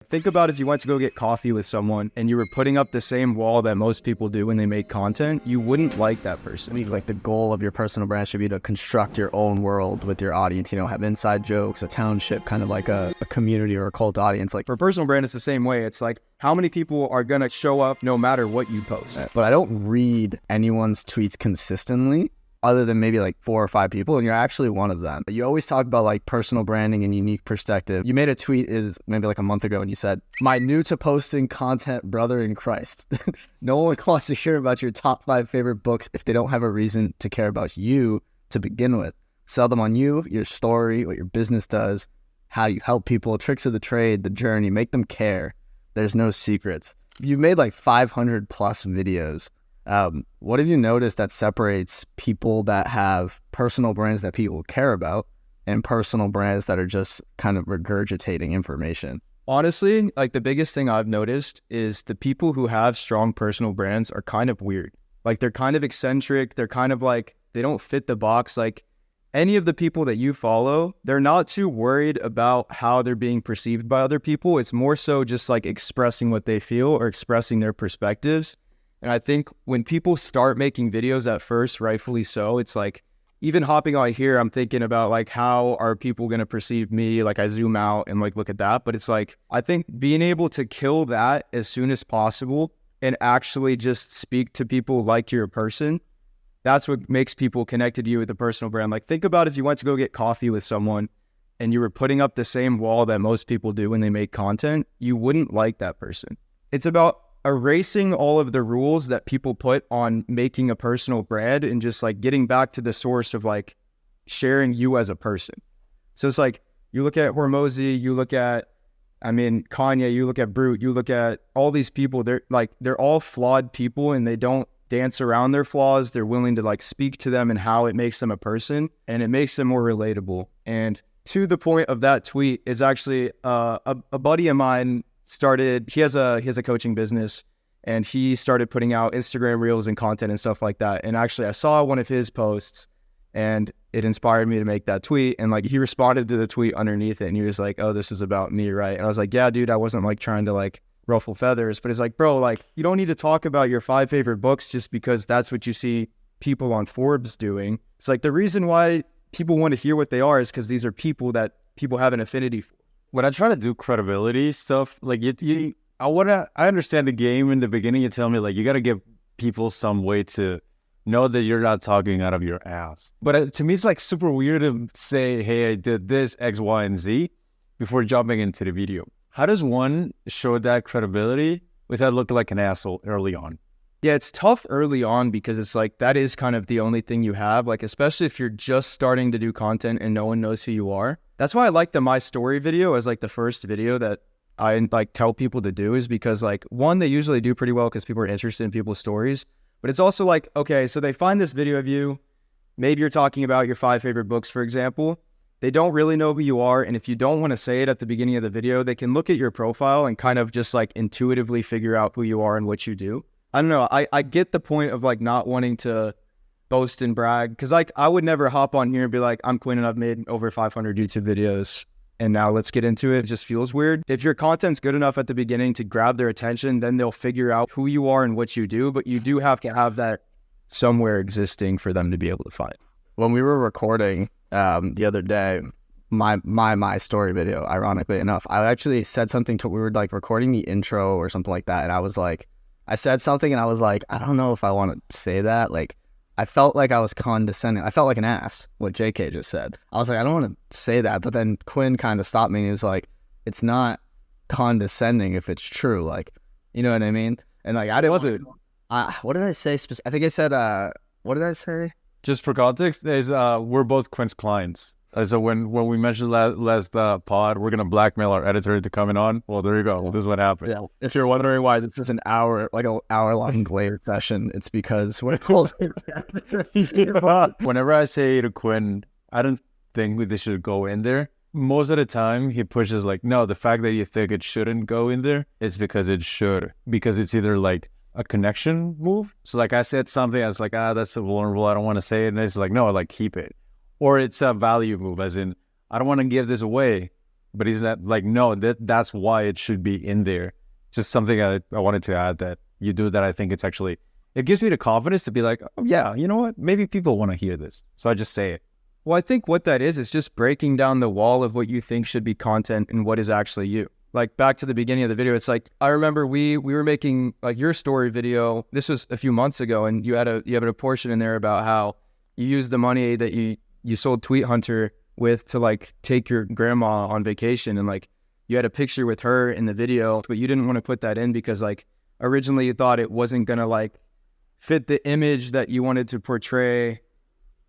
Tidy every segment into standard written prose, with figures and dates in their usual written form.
Think about if you went to go get coffee with someone and you were putting up the same wall that most people do when they make content, you wouldn't like that person. I mean, like the goal of your personal brand should be to construct your own world with your audience, have inside jokes, a township, kind of like a community or a cult audience. Like for personal brand, it's the same way. It's like how many people are going to show up no matter what you post. But I don't read anyone's tweets consistently, other than maybe like 4 or 5 people, and you're actually one of them. You always talk about like personal branding and unique perspective. You made a tweet maybe like a month ago and you said, "My new to posting content brother in Christ." No one wants to hear about your top 5 favorite books if they don't have a reason to care about you to begin with. Sell them on you, your story, what your business does, how you help people, tricks of the trade, the journey, make them care. There's no secrets. You've made like 500 plus videos. What have you noticed that separates people that have personal brands that people care about and personal brands that are just kind of regurgitating information? Honestly, like the biggest thing I've noticed is the people who have strong personal brands are kind of weird. Like they're kind of eccentric. They're kind of like, they don't fit the box. Like any of the people that you follow, they're not too worried about how they're being perceived by other people. It's more so just like expressing what they feel or expressing their perspectives. And I think when people start making videos at first, rightfully so, it's like, even hopping on here, I'm thinking about like, how are people going to perceive me? Like I zoom out and like, look at that. But it's like, I think being able to kill that as soon as possible and actually just speak to people like you're a person, that's what makes people connected to you with a personal brand. Like think about if you went to go get coffee with someone and you were putting up the same wall that most people do when they make content, you wouldn't like that person. It's about erasing all of the rules that people put on making a personal brand and just like getting back to the source of like sharing you as a person. So it's like, you look at Hormozy, you look at, Kanye, you look at Brute, you look at all these people, they're all flawed people and they don't dance around their flaws. They're willing to like speak to them and how it makes them a person and it makes them more relatable. And to the point of that tweet is actually a buddy of mine he has a coaching business and he started putting out Instagram reels and content and stuff like that. And actually I saw one of his posts and it inspired me to make that tweet. And like, he responded to the tweet underneath it and he was like, "Oh, this is about me, right?" And I was like, "Yeah, dude, I wasn't like trying to like ruffle feathers," but it's like, bro, like you don't need to talk about your 5 favorite books just because that's what you see people on Forbes doing. It's like the reason why people want to hear what they are is because these are people that people have an affinity for. When I try to do credibility stuff, like I understand the game in the beginning. You tell me like you got to give people some way to know that you're not talking out of your ass. But to me, it's like super weird to say, "Hey, I did this X, Y, and Z" before jumping into the video. How does one show that credibility without looking like an asshole early on? Yeah, it's tough early on because it's like that is kind of the only thing you have, like especially if you're just starting to do content and no one knows who you are. That's why I like the My Story video as like the first video that I like tell people to do, is because like one, they usually do pretty well because people are interested in people's stories, but it's also like, okay, so they find this video of you, maybe you're talking about your 5 favorite books, for example. They don't really know who you are. And if you don't want to say it at the beginning of the video, they can look at your profile and kind of just like intuitively figure out who you are and what you do. I don't know. I get the point of like not wanting to boast and brag, because like I would never hop on here and be like, "I'm Quinn and I've made over 500 YouTube videos and now let's get into it." It just feels weird. If your content's good enough at the beginning to grab their attention, then they'll figure out who you are and what you do, but you do have to have that somewhere existing for them to be able to find. When we were recording the other day, my story video, ironically enough, I actually said something we were like recording the intro or something like that, and I said something and I was like, I don't know if I want to say that. Like, I felt like I was condescending. I felt like an ass, what JK just said. I was like, I don't want to say that. But then Quinn kind of stopped me and he was like, "It's not condescending if it's true." Like, you know what I mean? And like, I didn't what did I say? I think I said, what did I say? Just for context, we're both Quinn's clients. So when we mentioned last pod, we're going to blackmail our editor into coming on. Well, there you go. This is what happened. Yeah. If you're wondering why this is an hour-long glare session, it's because whenever I say to Quinn, I don't think they should go in there, most of the time he pushes like, "No, the fact that you think it shouldn't go in there, it's because it should." Because it's either like a connection move. So like I said something, I was like, "That's so vulnerable, I don't want to say it." And it's like, "No, like keep it." Or it's a value move, as in, "I don't want to give this away, But he's not like, no, that's why it should be in there. Just something I wanted to add that you do that I think it's actually, it gives me the confidence to be like, oh yeah, you know what? Maybe people want to hear this. So I just say it. Well, I think what that is just breaking down the wall of what you think should be content and what is actually you. Like back to the beginning of the video, it's like, I remember we were making like your story video. This was a few months ago, and you have a portion in there about how you used the money that you sold Tweet Hunter with to like take your grandma on vacation, and like you had a picture with her in the video, but you didn't want to put that in because like originally you thought it wasn't gonna like fit the image that you wanted to portray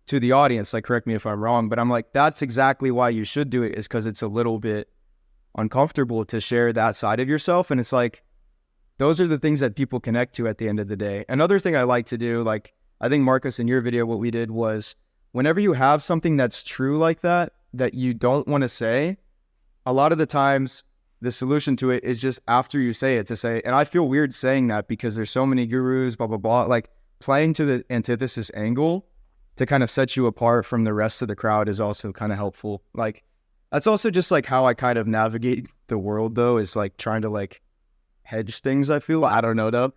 to the audience. Like, correct me if I'm wrong, but I'm like, that's exactly why you should do it, is because it's a little bit uncomfortable to share that side of yourself. And it's like, those are the things that people connect to at the end of the day. Another thing I like to do, like I think Marcus, in your video, what we did was whenever you have something that's true like that you don't want to say, a lot of the times the solution to it is just after you say it to say, and I feel weird saying that because there's so many gurus, blah, blah, blah, like playing to the antithesis angle to kind of set you apart from the rest of the crowd is also kind of helpful. Like, that's also just like how I kind of navigate the world, though, is like trying to like hedge things, I feel. I don't know though.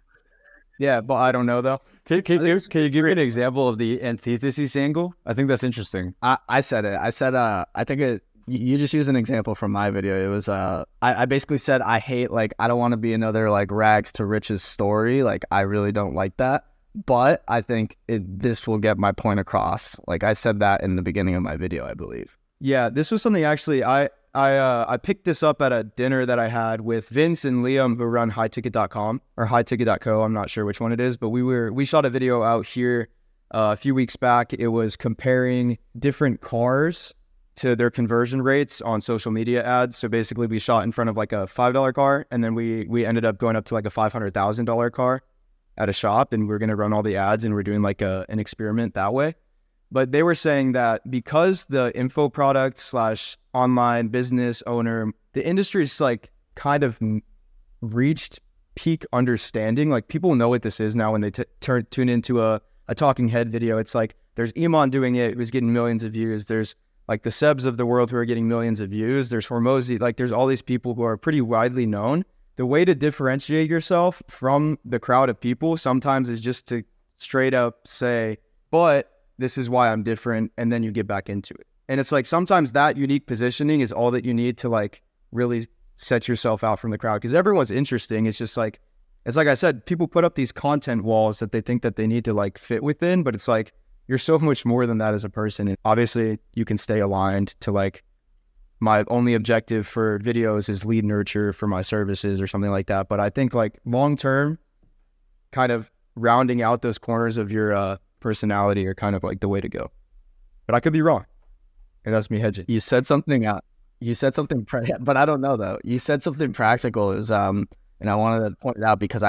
Yeah, but I don't know though. Can you give me an example of the antithesis angle? I think that's interesting. I said it. I said, I think you just use an example from my video. It was, I basically said, I hate, like, I don't want to be another, like, rags to riches story. Like, I really don't like that. But I think this will get my point across. Like, I said that in the beginning of my video, I believe. Yeah, this was something actually, I picked this up at a dinner that I had with Vince and Liam, who run highticket.com or highticket.co. I'm not sure which one it is, but we shot a video out here a few weeks back. It was comparing different cars to their conversion rates on social media ads. So basically we shot in front of like a $5 car, and then we ended up going up to like a $500,000 car at a shop, and we're going to run all the ads, and we're doing like an experiment that way. But they were saying that because the info product / online business owner, the industry's like kind of reached peak understanding. Like, people know what this is now when they tune into a talking head video. It's like, there's Iman doing it, who's getting millions of views. There's like the Sebs of the world who are getting millions of views. There's Hormozi. Like, there's all these people who are pretty widely known. The way to differentiate yourself from the crowd of people sometimes is just to straight up say, but this is why I'm different. And then you get back into it. And it's like, sometimes that unique positioning is all that you need to like really set yourself out from the crowd, because everyone's interesting. It's just like, it's like I said, people put up these content walls that they think that they need to like fit within, but it's like, you're so much more than that as a person. And obviously you can stay aligned to like, my only objective for videos is lead nurture for my services or something like that. But I think like long-term, kind of rounding out those corners of your personality are kind of like the way to go. But I could be wrong. And that's me hedging. You said something out. You said something, but I don't know though. You said something practical is, and I wanted to point it out because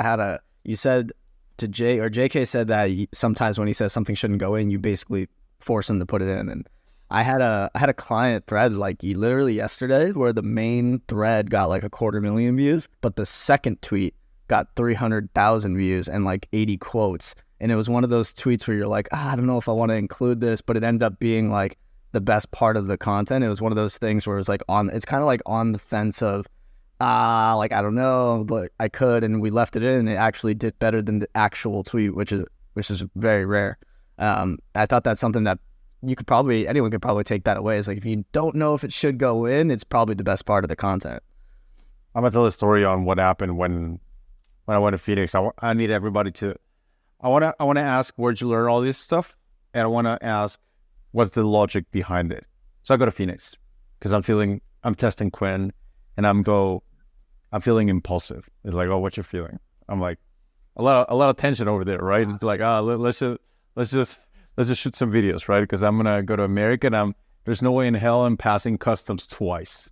you said to JK said that sometimes when he says something shouldn't go in, you basically force him to put it in. And I had a client thread like literally yesterday where the main thread got like 250,000 views, but the second tweet got 300,000 views and like 80 quotes. And it was one of those tweets where you're like, I don't know if I want to include this, but it ended up being like the best part of the content. It was one of those things where it was like it's kind of like on the fence of, like, I don't know, but I could, and we left it in, and it actually did better than the actual tweet, which is very rare. I thought that's something that anyone could probably take that away. It's like, if you don't know if it should go in, it's probably the best part of the content. I'm gonna tell a story on what happened when I went to Phoenix. I need everybody to. I wanna ask, where'd you learn all this stuff, and I wanna ask, what's the logic behind it. So I go to Phoenix because I'm testing Quinn, and I'm feeling impulsive. It's like, oh, what you feeling? I'm like, a lot of tension over there, right? It's like, let's just shoot some videos, right? Because I'm gonna go to America, and there's no way in hell I'm passing customs twice.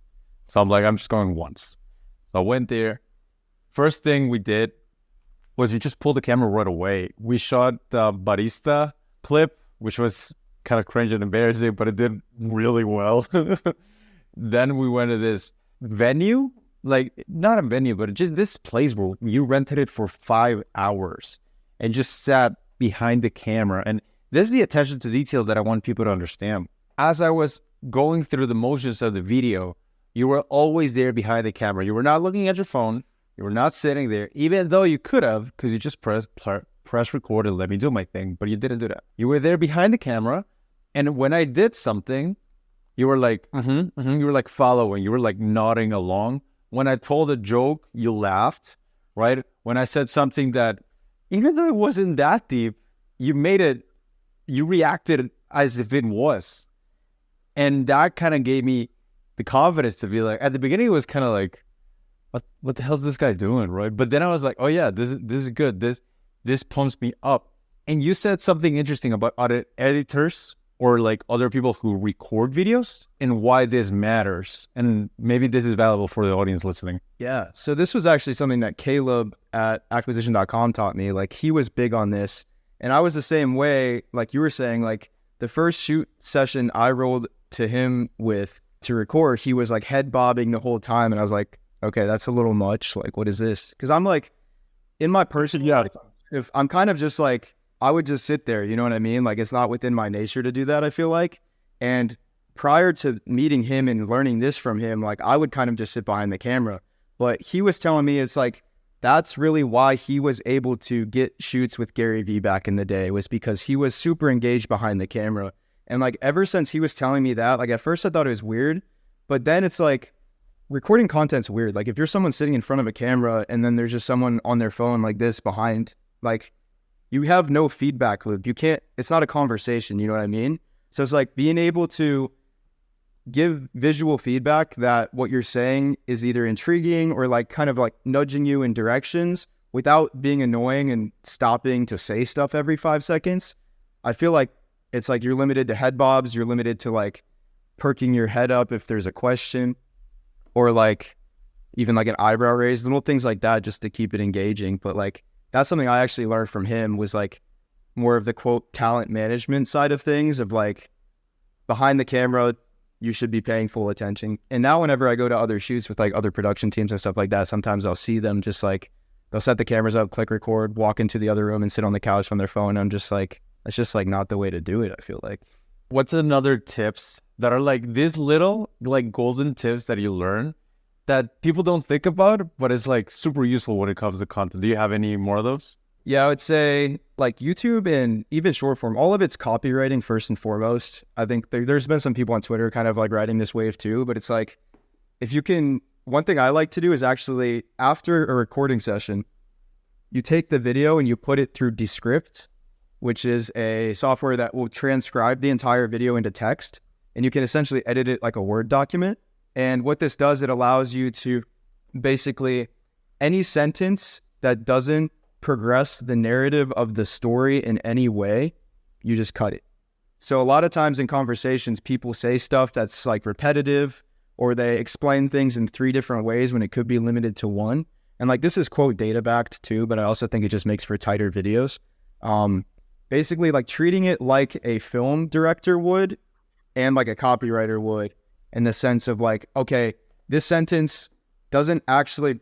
So I'm like, I'm just going once. So I went there. First thing we did was we just pulled the camera right away. We shot the barista clip, which was kind of cringe and embarrassing, but it did really well. Then we went to this venue, like not a venue, but just this place where you rented it for 5 hours and just sat behind the camera. And this is the attention to detail that I want people to understand. As I was going through the motions of the video, You were always there behind the camera. You were not looking at your phone. You were not sitting there, even though you could have, because you just press record and let me do my thing, but you didn't do that. You were there behind the camera, and when I did something, you were like, you were like following. You were like nodding along. When I told a joke, you laughed, right? When I said something that, even though it wasn't that deep, you reacted as if it was. And that kind of gave me the confidence to be like, at the beginning, it was kind of like, what the hell is this guy doing, right? But then I was like, oh yeah, this is good. This pumps me up. And you said something interesting about other editors or like other people who record videos and why this matters. And maybe this is valuable for the audience listening. Yeah. So this was actually something that Caleb at acquisition.com taught me. Like he was big on this. And I was the same way, like you were saying, like the first shoot session I rolled to him with to record, he was like head bobbing the whole time. And I was like, okay, that's a little much. Like, what is this? Because I'm like, in my personal life, if I'm kind of just like, I would just sit there, you know what I mean? Like, it's not within my nature to do that, I feel like. And prior to meeting him and learning this from him, like, I would kind of just sit behind the camera. But he was telling me it's like, that's really why he was able to get shoots with Gary Vee back in the day, was because he was super engaged behind the camera. And like, ever since he was telling me that, like, at first I thought it was weird, but then it's like, recording content's weird. Like if you're someone sitting in front of a camera and then there's just someone on their phone like this behind, like you have no feedback loop. You can't, it's not a conversation, you know what I mean? So it's like being able to give visual feedback that what you're saying is either intriguing or like kind of like nudging you in directions without being annoying and stopping to say stuff every 5 seconds. I feel like it's like you're limited to head bobs. You're limited to like perking your head up if there's a question, or like even like an eyebrow raise, little things like that just to keep it engaging. But like that's something I actually learned from him, was like more of the quote talent management side of things, of like behind the camera, you should be paying full attention. And now whenever I go to other shoots with like other production teams and stuff like that, sometimes I'll see them just like, they'll set the cameras up, click record, walk into the other room and sit on the couch on their phone. I'm just like, that's just like not the way to do it, I feel like. What's another tips that are like these little like golden tips that you learn that people don't think about, but it's like super useful when it comes to content? Do you have any more of those? Yeah, I would say like YouTube and even short form, all of it's copywriting first and foremost. I think there's been some people on Twitter kind of like riding this wave too, but it's like, if you can, one thing I like to do is actually after a recording session, you take the video and you put it through Descript, which is a software that will transcribe the entire video into text. And you can essentially edit it like a Word document. And what this does, it allows you to basically, any sentence that doesn't progress the narrative of the story in any way, you just cut it. So a lot of times in conversations, people say stuff that's like repetitive, or they explain things in 3 different ways when it could be limited to one. And like, this is quote data backed too, but I also think it just makes for tighter videos. Basically like treating it like a film director would and like a copywriter would, in the sense of like, okay, this sentence doesn't actually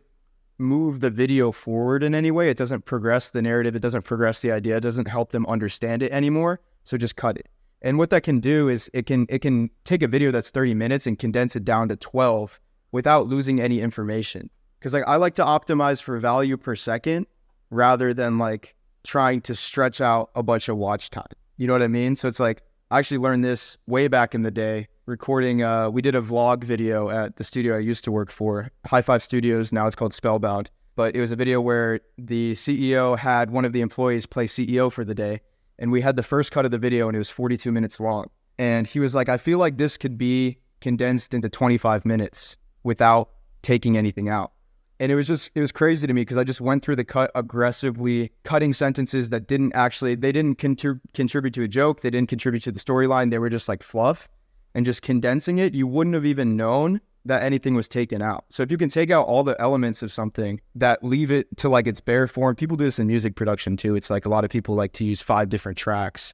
move the video forward in any way. It doesn't progress the narrative. It doesn't progress the idea. It doesn't help them understand it anymore. So just cut it. And what that can do is it can take a video that's 30 minutes and condense it down to 12 without losing any information. Because like, I like to optimize for value per second rather than like trying to stretch out a bunch of watch time. You know what I mean? So it's like, I actually learned this way back in the day recording. We did a vlog video at the studio I used to work for, High Five Studios. Now it's called Spellbound. But it was a video where the CEO had one of the employees play CEO for the day. And we had the first cut of the video and it was 42 minutes long. And he was like, I feel like this could be condensed into 25 minutes without taking anything out. And it was crazy to me because I just went through the cut aggressively, cutting sentences that they didn't contribute to a joke. They didn't contribute to the storyline. They were just like fluff, and just condensing it. You wouldn't have even known that anything was taken out. So if you can take out all the elements of something that leave it to like its bare form, people do this in music production too. It's like a lot of people like to use 5 different tracks,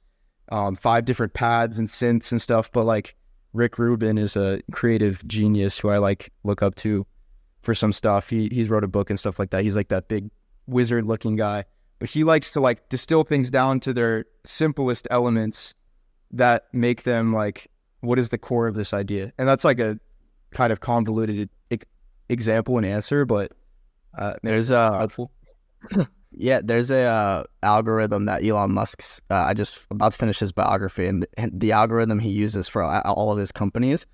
5 different pads and synths and stuff. But like Rick Rubin is a creative genius who I like look up to for some stuff. He's wrote a book and stuff like that. He's like that big wizard looking guy, but he likes to like distill things down to their simplest elements that make them like, what is the core of this idea? And that's like kind of convoluted example and answer, but There's helpful. there's a algorithm that Elon Musk's. I just about to finish his biography, and the algorithm he uses for all of his companies.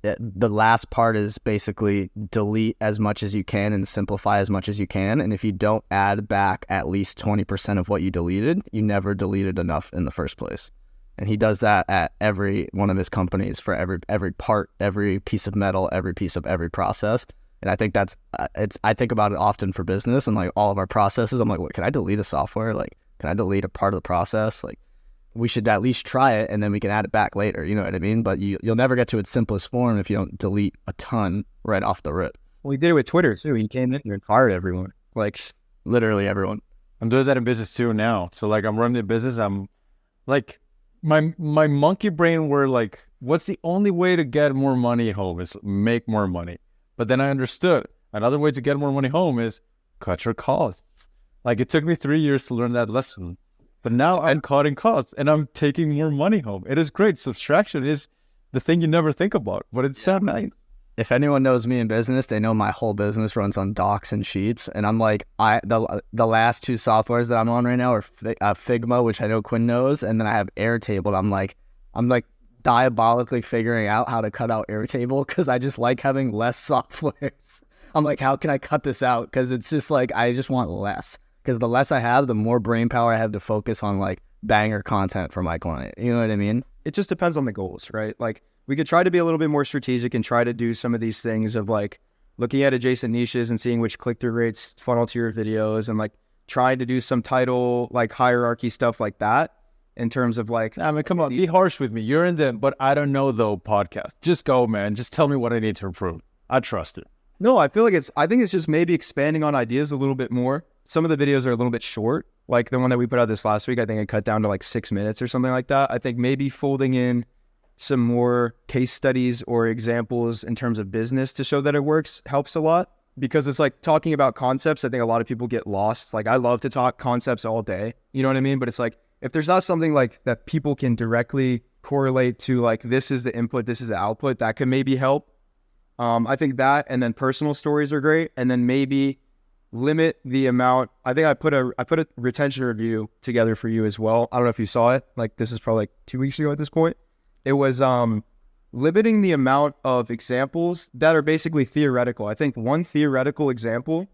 The last part is basically delete as much as you can and simplify as much as you can. And if you don't add back at least 20% of what you deleted, you never deleted enough in the first place. And he does that at every one of his companies for every part, every piece of metal, every piece of every process. And I think that's I think about it often for business and like all of our processes. I'm like, wait, can I delete a software? Like, can I delete a part of the process? Like, we should at least try it and then we can add it back later. You know what I mean? But you'll never get to its simplest form if you don't delete a ton right off the rip. Well, he did it with Twitter too. He came in and fired everyone. Like, Literally everyone. I'm doing that in business too now. So like I'm running the business. I'm like my monkey brain were like, what's the only way to get more money home is make more money. But then I understood another way to get more money home is cut your costs. Like it took me 3 years to learn that lesson. But now I'm cutting costs and I'm taking more money home. It is great. Subtraction is the thing you never think about, but it's so nice. If anyone knows me in business, they know my whole business runs on docs and sheets. And I'm like, the last two softwares that I'm on right now are Figma, which I know Quinn knows, and then I have Airtable. I'm like diabolically figuring out how to cut out Airtable because I just like having less softwares. I'm like, how can I cut this out? Because it's just like I just want less. Because the less I have, the more brain power I have to focus on like banger content for my client. You know what I mean? it just depends on the goals, right? Like we could try to be a little bit more strategic and try to do some of these things of like looking at adjacent niches and seeing which click-through rates funnel to your videos and like trying to do some title like hierarchy stuff like that in terms of like, I mean, come on, be harsh with me. You're in the but I don't know though podcast. Just go, man. Just tell me what I need to improve. I trust it. No, I think it's just maybe expanding on ideas a little bit more. Some of the videos are a little bit short. Like the one that we put out this last week, I think I cut down to like 6 minutes or something like that. I think maybe folding in some more case studies or examples in terms of business to show that it works helps a lot, because it's like talking about concepts. I think a lot of people get lost. Like I love to talk concepts all day, you know what I mean? But it's like, if there's not something like that people can directly correlate to, like this is the input, this is the output, that could maybe help. I think that, and then personal stories are great. And then maybe limit the amount. I think I put a retention review together for you as well. I don't know if you saw it. Like this is probably like 2 weeks ago at this point. It was limiting the amount of examples that are basically theoretical. I think one theoretical example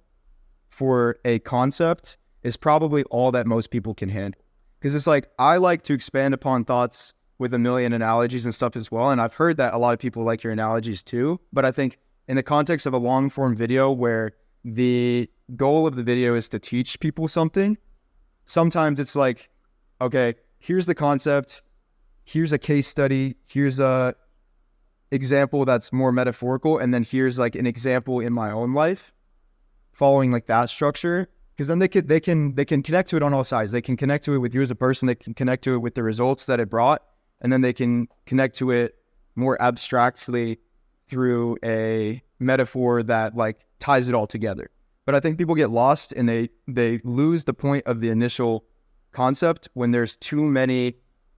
for a concept is probably all that most people can handle. Because it's like, I like to expand upon thoughts with a million analogies and stuff as well. And I've heard that a lot of people like your analogies too. But I think in the context of a long form video where the goal of the video is to teach people something, sometimes it's like, okay, here's the concept, here's a case study, here's a example that's more metaphorical, and then here's like an example in my own life, following like that structure. Because then they can connect to it on all sides. They can connect to it with you as a person. They can connect to it with the results that it brought, and then they can connect to it more abstractly through a metaphor that like ties it all together. But I think people get lost and they lose the point of the initial concept when there's too many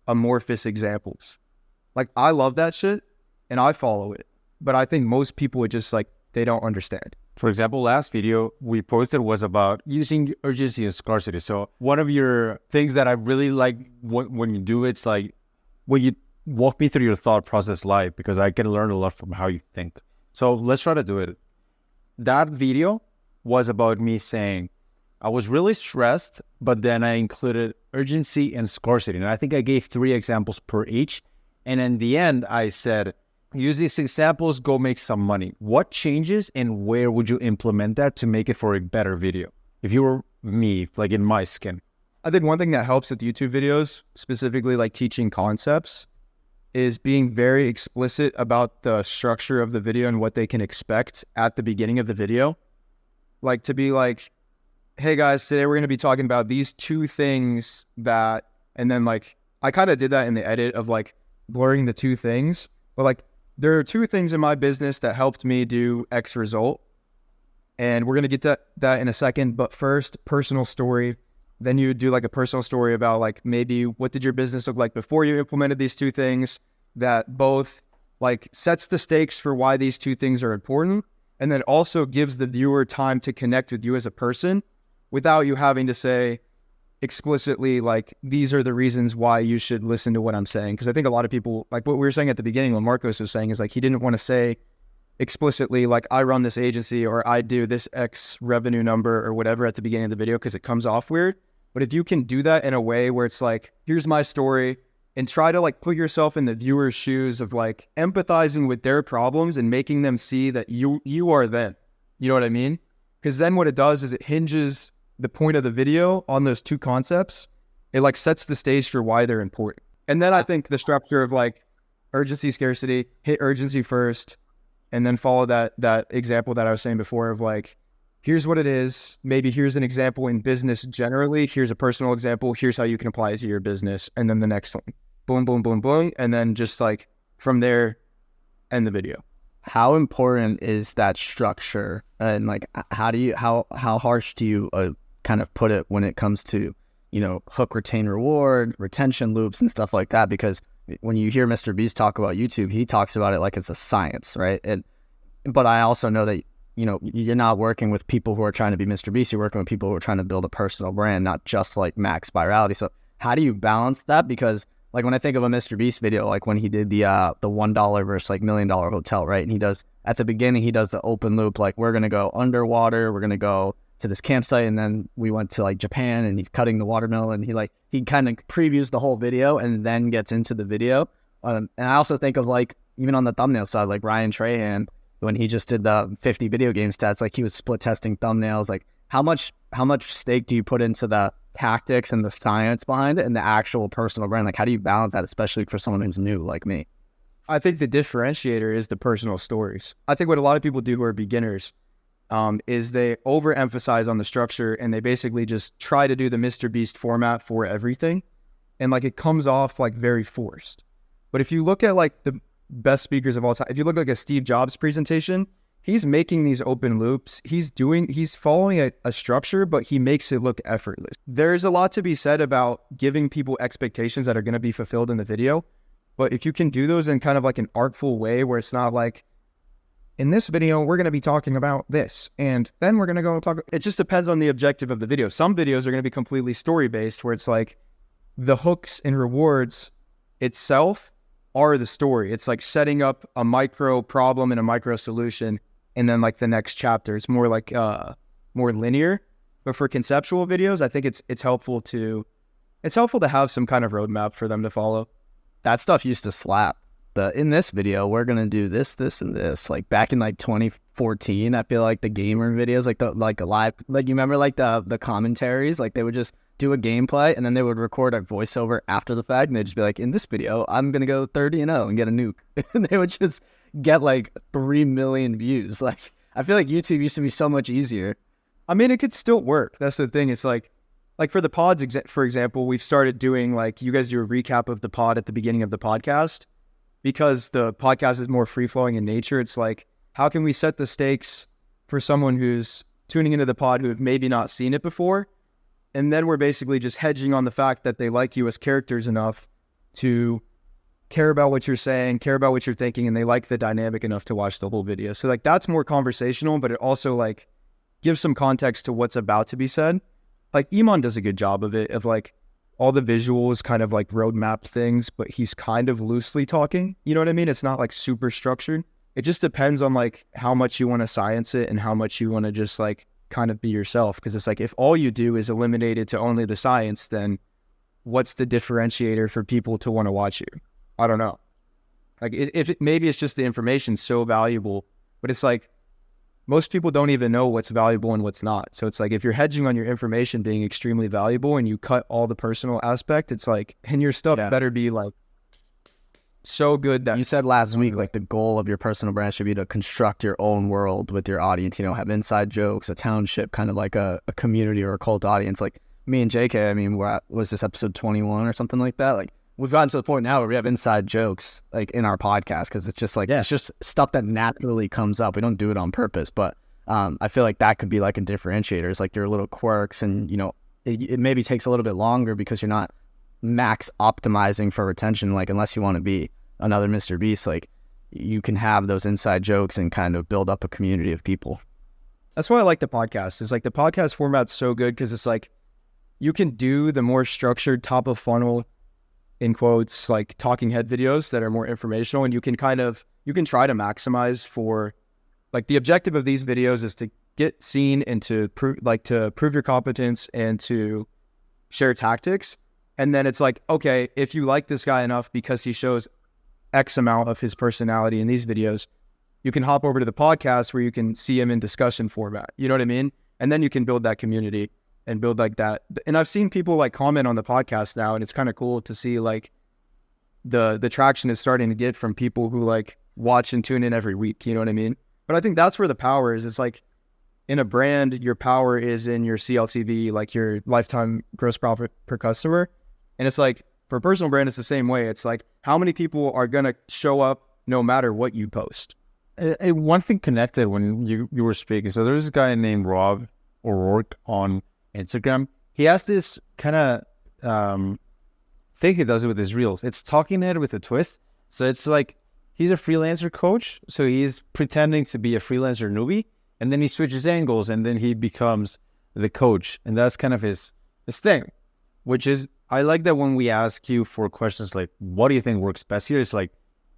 amorphous examples. Like I love that shit and I follow it, but I think most people would just like, they don't understand. For example, last video we posted was about using urgency and scarcity. So one of your things that I really like when you do it's like when you walk me through your thought process live, because I can learn a lot from how you think. So let's try to do it. That video was about me saying I was really stressed, but then I included urgency and scarcity. And I think I gave 3 examples per each. And in the end, I said, use these examples, go make some money. What changes and where would you implement that to make it for a better video? If you were me, like in my skin. I think one thing that helps with YouTube videos, specifically like teaching concepts, is being very explicit about the structure of the video and what they can expect at the beginning of the video. Like to be like, hey guys, today we're going to be talking about these 2 things that, and then like, I kind of did that in the edit of like blurring the 2 things, but like, there are 2 things in my business that helped me do X result. And we're going to get to that in a second. But first, personal story. Then you do like a personal story about like maybe what did your business look like before you implemented these 2 things that both like sets the stakes for why these two things are important, and then also gives the viewer time to connect with you as a person without you having to say explicitly, like, these are the reasons why you should listen to what I'm saying. Because I think a lot of people, like what we were saying at the beginning, what Marcos was saying is like, he didn't want to say explicitly, like, I run this agency or I do this X revenue number or whatever at the beginning of the video, because it comes off weird. But if you can do that in a way where it's like, here's my story, and try to like put yourself in the viewer's shoes of like empathizing with their problems and making them see that you are them. You know what I mean? Because then what it does is it hinges the point of the video on those two concepts. It like sets the stage for why they're important. And then I think the structure of like urgency, scarcity, hit urgency first, and then follow that example that I was saying before of like, here's what it is. Maybe here's an example in business generally. Here's a personal example. Here's how you can apply it to your business. And then the next one, boom, boom, boom, boom. And then just like from there, end the video. How important is that structure? And like, how harsh do you kind of put it when it comes to, you know, hook, retain, reward, retention loops and stuff like that? Because when you hear Mr. Beast talk about YouTube, he talks about it like it's a science, right? But I also know that, you know, you're not working with people who are trying to be Mr. Beast. You're working with people who are trying to build a personal brand, not just like max virality. So how do you balance that? Because like when I think of a Mr. Beast video, like when he did the $1 versus like $1 million hotel, right? And he does, at the beginning, he does the open loop, like we're going to go underwater, we're going to go to this campsite, and then we went to like Japan and he's cutting the watermelon. He kind of previews the whole video and then gets into the video. And I also think of like, even on the thumbnail side, like Ryan Trahan, when he just did the 50 video game stats, like he was split testing thumbnails. Like how much stake do you put into the tactics and the science behind it and the actual personal brand? Like how do you balance that, especially for someone who's new like me? I think the differentiator is the personal stories. I think what a lot of people do who are beginners is they overemphasize on the structure and they basically just try to do the Mr. Beast format for everything. And like it comes off like very forced. But if you look at like the best speakers of all time, if you look like a Steve Jobs presentation, he's making these open loops. He's following a structure, but he makes it look effortless. There's a lot to be said about giving people expectations that are going to be fulfilled in the video. But if you can do those in kind of like an artful way where it's not like, in this video, we're going to be talking about this, and then we're going to go talk. It just depends on the objective of the video. Some videos are going to be completely story-based where it's like the hooks and rewards itself are the story. It's like setting up a micro problem and a micro solution, and then like the next chapter. It's more like more linear. But for conceptual videos, I think it's helpful to have some kind of roadmap for them to follow. That stuff used to slap. In this video, we're going to do this, and this. Like back in like 2014, I feel like the gamer videos, like the live, like you remember like the commentaries, like they would just do a gameplay and then they would record a voiceover after the fact and they'd just be like, in this video, I'm going to go 30-0 and get a nuke. And they would just get like 3 million views. Like I feel like YouTube used to be so much easier. I mean, it could still work. That's the thing. It's like for the pods, for example, we've started doing like, you guys do a recap of the pod at the beginning of the podcast. Because the podcast is more free-flowing in nature, it's like, how can we set the stakes for someone who's tuning into the pod who have maybe not seen it before? And then we're basically just hedging on the fact that they like you as characters enough to care about what you're saying, care about what you're thinking, and they like the dynamic enough to watch the whole video. So like that's more conversational, but it also like gives some context to what's about to be said. Like Iman does a good job of it, of like, all the visuals kind of like roadmap things, but he's kind of loosely talking. You know what I mean? It's not like super structured. It just depends on like how much you want to science it and how much you want to just like kind of be yourself. Because it's like, if all you do is eliminate it to only the science, then what's the differentiator for people to want to watch you? I don't know. Like maybe it's just the information so valuable, but it's like, most people don't even know what's valuable and what's not. So it's like, if you're hedging on your information being extremely valuable and you cut all the personal aspect, it's like, and your stuff better be like so good that... You said last week, like the goal of your personal brand should be to construct your own world with your audience, you know, have inside jokes, a township, kind of like a community or a cult audience. Like me and JK, I mean, was this episode 21 or something like that? Like we've gotten to the point now where we have inside jokes like in our podcast, because it's just like, it's just stuff that naturally comes up. We don't do it on purpose, but I feel like that could be like a differentiator. It's like your little quirks, and you know, it maybe takes a little bit longer because you're not max optimizing for retention. Like unless you want to be another Mr. Beast, like you can have those inside jokes and kind of build up a community of people. That's why I like the podcast. It's like the podcast format's so good because it's like you can do the more structured top of funnel, in quotes, like talking head videos that are more informational, and you can try to maximize for, like, the objective of these videos is to get seen and to prove your competence and to share tactics. And then it's like, okay, if you like this guy enough because he shows X amount of his personality in these videos, you can hop over to the podcast where you can see him in discussion format. You know what I mean? And then you can build that community and build like that. And I've seen people like comment on the podcast now, and it's kind of cool to see like the traction is starting to get from people who like watch and tune in every week. You know what I mean? But I think that's where the power is. It's like in a brand, your power is in your CLTV, like your lifetime gross profit per customer. And it's like for a personal brand, it's the same way. It's like how many people are going to show up no matter what you post. One thing connected when you were speaking. So there's this guy named Rob O'Rourke on Instagram. He has this kind of thing he does it with his reels. It's talking head with a twist. So it's like he's a freelancer coach. So he's pretending to be a freelancer newbie, and then he switches angles, and then he becomes the coach. And that's kind of his thing, which is, I like that when we ask you for questions like, what do you think works best here? It's like,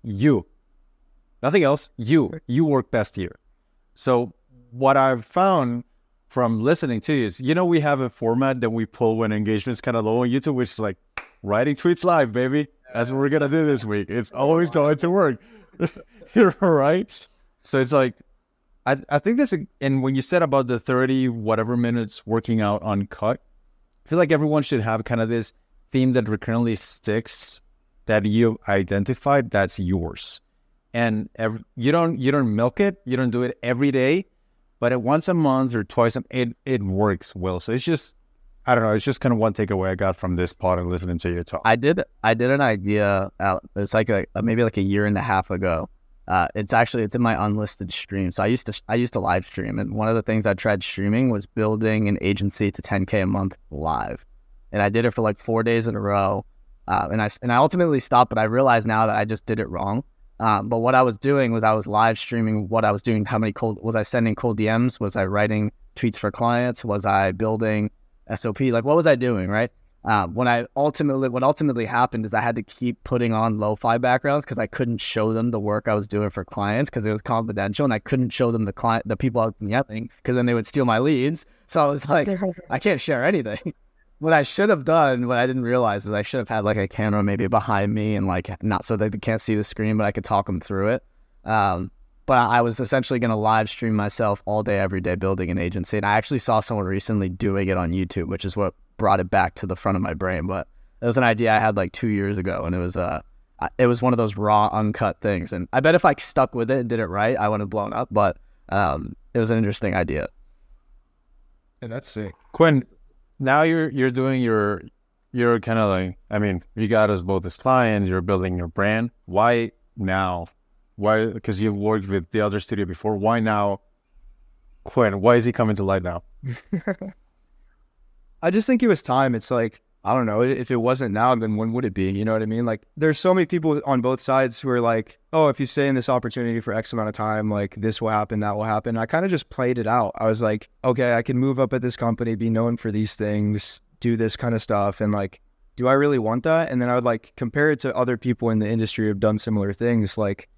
you. Nothing else. You work best here. So what I've found from listening to you is, we have a format that we pull when engagement's kind of low on YouTube, which is like writing tweets live, baby. That's what we're going to do this week. It's always going to work. You're right. So it's like, I think and when you said about the 30 whatever minutes working out uncut, I feel like everyone should have kind of this theme that recurrently sticks that you've identified that's yours. And you don't milk it. You don't do it every day, but at once a month or twice, it works well. So it's just, I don't know. It's just kind of one takeaway I got from this pod and listening to you talk. I did an idea out. It's like maybe like a year and a half ago. It's in my unlisted stream. So I used to live stream, and one of the things I tried streaming was building an agency to 10K a month live, and I did it for like 4 days in a row. And I ultimately stopped, but I realized now that I just did it wrong. But what I was doing was I was live streaming what I was doing. Was I sending cold DMs? Was I writing tweets for clients? Was I building SOP? Like, what was I doing, right? What ultimately happened is I had to keep putting on lo-fi backgrounds because I couldn't show them the work I was doing for clients because it was confidential, and I couldn't show them the people I was yelling because then they would steal my leads. So I was like, I can't share anything. What I should have done, what I didn't realize, is I should have had like a camera maybe behind me and like not so that they can't see the screen, but I could talk them through it. But I was essentially going to live stream myself all day, every day, building an agency. And I actually saw someone recently doing it on YouTube, which is what brought it back to the front of my brain. But it was an idea I had like 2 years ago, and it was one of those raw, uncut things. And I bet if I stuck with it and did it right, I would have blown up. But it was an interesting idea. And that's sick. Quinn, now you're doing you're kind of like, I mean, you got us both as clients, you're building your brand. Why now? Why? Because you've worked with the other studio before. Why now, Quinn? Why is he coming to light now? I just think it was time. It's like, I don't know, if it wasn't now, then when would it be? You know what I mean? Like, there's so many people on both sides who are like, oh, if you stay in this opportunity for X amount of time, like this will happen, that will happen. I kind of just played it out. I was like, okay, I can move up at this company, be known for these things, do this kind of stuff. And like, do I really want that? And then I would like compare it to other people in the industry who have done similar things. Like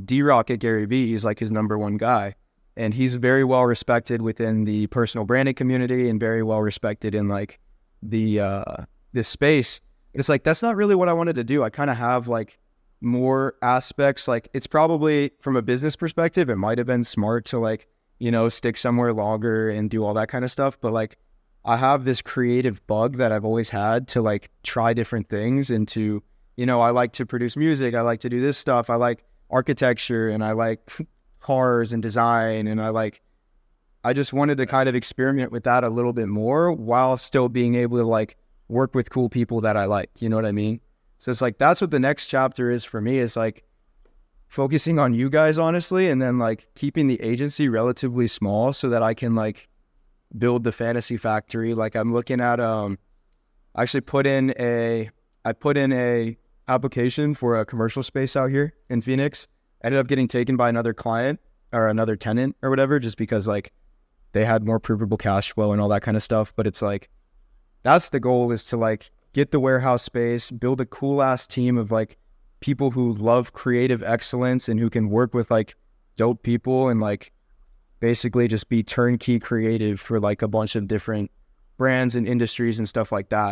D-Rock at Gary Vee, he's like his number one guy. And he's very well respected within the personal branding community and very well respected in like this space. It's like, that's not really what I wanted to do. I kind of have like more aspects. Like, it's probably from a business perspective, it might have been smart to like, you know, stick somewhere longer and do all that kind of stuff. But like, I have this creative bug that I've always had to like try different things and to, you know, I like to produce music. I like to do this stuff. I like architecture and I like cars and design. And I just wanted to kind of experiment with that a little bit more while still being able to like work with cool people that I like, you know what I mean? So it's like, that's what the next chapter is for me, is like focusing on you guys, honestly, and then like keeping the agency relatively small so that I can like build the fantasy factory. Like, I'm looking at, I put in a application for a commercial space out here in Phoenix. ended up getting taken by another client or another tenant or whatever, just because like they had more provable cash flow and all that kind of stuff. But it's like, that's the goal, is to like get the warehouse space, build a cool ass team of like people who love creative excellence and who can work with like dope people, and like basically just be turnkey creative for like a bunch of different brands and industries and stuff like that.